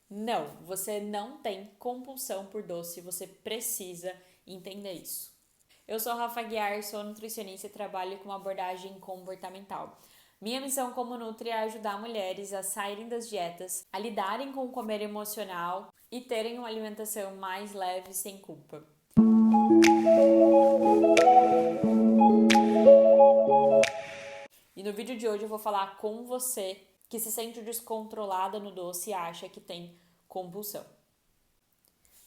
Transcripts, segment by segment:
Não, você não tem compulsão por doce, você precisa entender isso. Eu sou a Rafa Guiar, sou nutricionista e trabalho com abordagem comportamental. Minha missão como Nutri é ajudar mulheres a saírem das dietas, a lidarem com o comer emocional e terem uma alimentação mais leve e sem culpa. E no vídeo de hoje eu vou falar com você que se sente descontrolada no doce e acha que tem compulsão.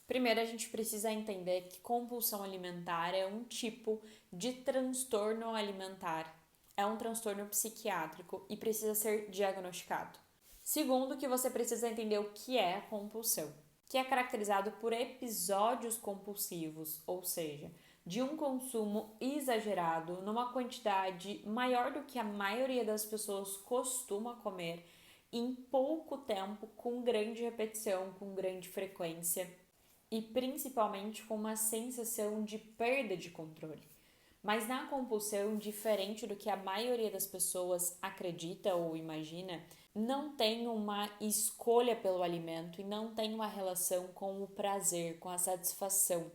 Primeiro, a gente precisa entender que compulsão alimentar é um tipo de transtorno alimentar, é um transtorno psiquiátrico e precisa ser diagnosticado. Segundo, que você precisa entender o que é a compulsão, que é caracterizado por episódios compulsivos, ou seja, de um consumo exagerado numa quantidade maior do que a maioria das pessoas costuma comer em pouco tempo, com grande repetição, com grande frequência e principalmente com uma sensação de perda de controle. Mas na compulsão, diferente do que a maioria das pessoas acredita ou imagina, não tem uma escolha pelo alimento e não tem uma relação com o prazer, com a satisfação.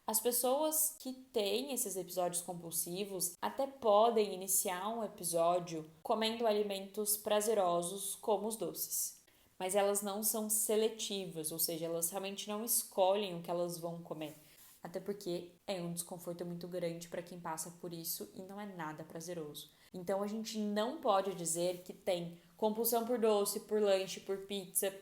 As pessoas que têm esses episódios compulsivos até podem iniciar um episódio comendo alimentos prazerosos como os doces, mas elas não são seletivas, ou seja, elas realmente não escolhem o que elas vão comer. Até porque é um desconforto muito grande para quem passa por isso e não é nada prazeroso. Então a gente não pode dizer que tem compulsão por doce, por lanche, por pizza.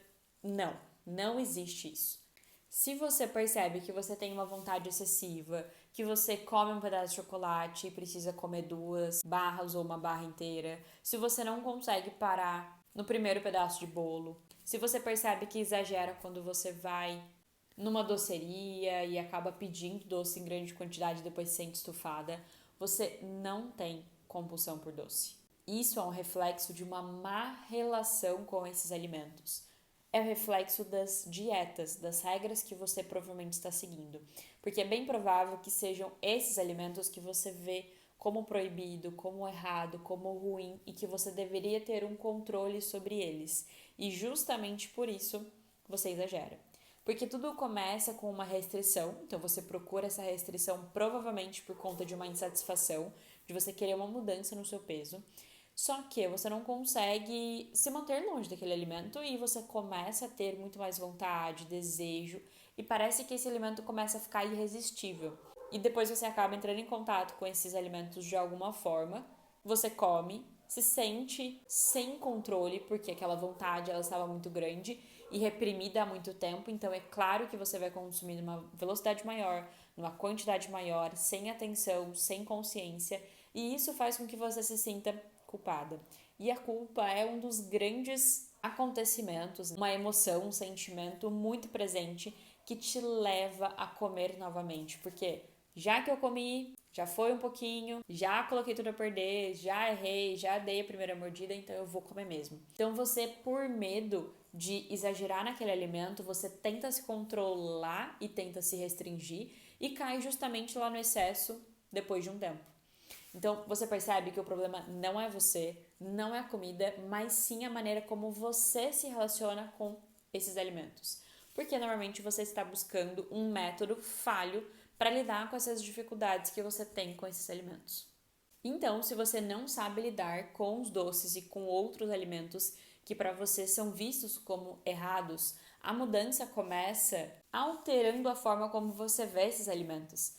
Não, não existe isso. Se você percebe que você tem uma vontade excessiva, que você come um pedaço de chocolate e precisa comer 2 barras ou uma barra inteira, se você não consegue parar no primeiro pedaço de bolo, se você percebe que exagera quando você vai numa doceria e acaba pedindo doce em grande quantidade e depois se sente estufada, você não tem compulsão por doce. Isso é um reflexo de uma má relação com esses alimentos. É o reflexo das dietas, das regras que você provavelmente está seguindo. Porque é bem provável que sejam esses alimentos que você vê como proibido, como errado, como ruim e que você deveria ter um controle sobre eles. E justamente por isso você exagera. Porque tudo começa com uma restrição, então você procura essa restrição provavelmente por conta de uma insatisfação, de você querer uma mudança no seu peso. Só que você não consegue se manter longe daquele alimento e você começa a ter muito mais vontade, desejo e parece que esse alimento começa a ficar irresistível. E depois você acaba entrando em contato com esses alimentos de alguma forma, você come, se sente sem controle porque aquela vontade ela estava muito grande e reprimida há muito tempo, então é claro que você vai consumir numa velocidade maior, numa quantidade maior, sem atenção, sem consciência, e isso faz com que você se sinta culpada. E a culpa é um dos grandes acontecimentos, uma emoção, um sentimento muito presente que te leva a comer novamente, porque já que eu comi, já foi um pouquinho, já coloquei tudo a perder, já errei, já dei a primeira mordida, então eu vou comer mesmo. Então você, por medo de exagerar naquele alimento, você tenta se controlar e tenta se restringir e cai justamente lá no excesso depois de um tempo. Então você percebe que o problema não é você, não é a comida, mas sim a maneira como você se relaciona com esses alimentos. Porque normalmente você está buscando um método falho para lidar com essas dificuldades que você tem com esses alimentos. Então, se você não sabe lidar com os doces e com outros alimentos que para você são vistos como errados, a mudança começa alterando a forma como você vê esses alimentos.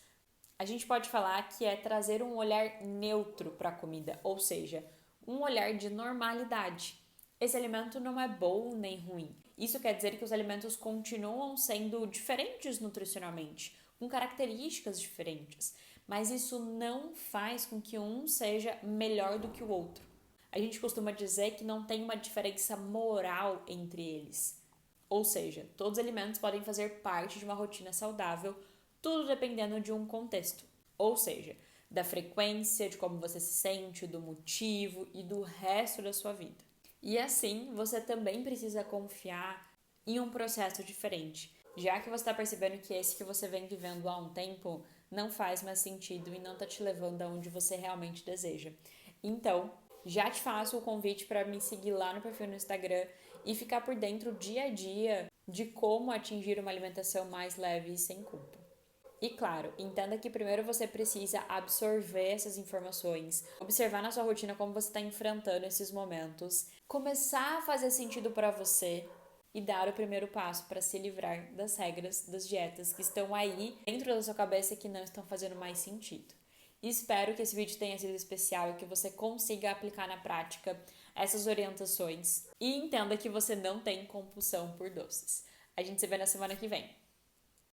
A gente pode falar que é trazer um olhar neutro para a comida, ou seja, um olhar de normalidade. Esse alimento não é bom nem ruim. Isso quer dizer que os alimentos continuam sendo diferentes nutricionalmente, com características diferentes, mas isso não faz com que um seja melhor do que o outro. A gente costuma dizer que não tem uma diferença moral entre eles. Ou seja, todos os alimentos podem fazer parte de uma rotina saudável, tudo dependendo de um contexto. Ou seja, da frequência, de como você se sente, do motivo e do resto da sua vida. E assim, você também precisa confiar em um processo diferente, já que você está percebendo que esse que você vem vivendo há um tempo não faz mais sentido e não está te levando aonde você realmente deseja. Então, já te faço o convite para me seguir lá no perfil no Instagram e ficar por dentro dia a dia de como atingir uma alimentação mais leve e sem culpa. E claro, entenda que primeiro você precisa absorver essas informações, observar na sua rotina como você está enfrentando esses momentos, começar a fazer sentido para você e dar o primeiro passo para se livrar das regras, das dietas que estão aí dentro da sua cabeça e que não estão fazendo mais sentido. E espero que esse vídeo tenha sido especial e que você consiga aplicar na prática essas orientações e entenda que você não tem compulsão por doces. A gente se vê na semana que vem.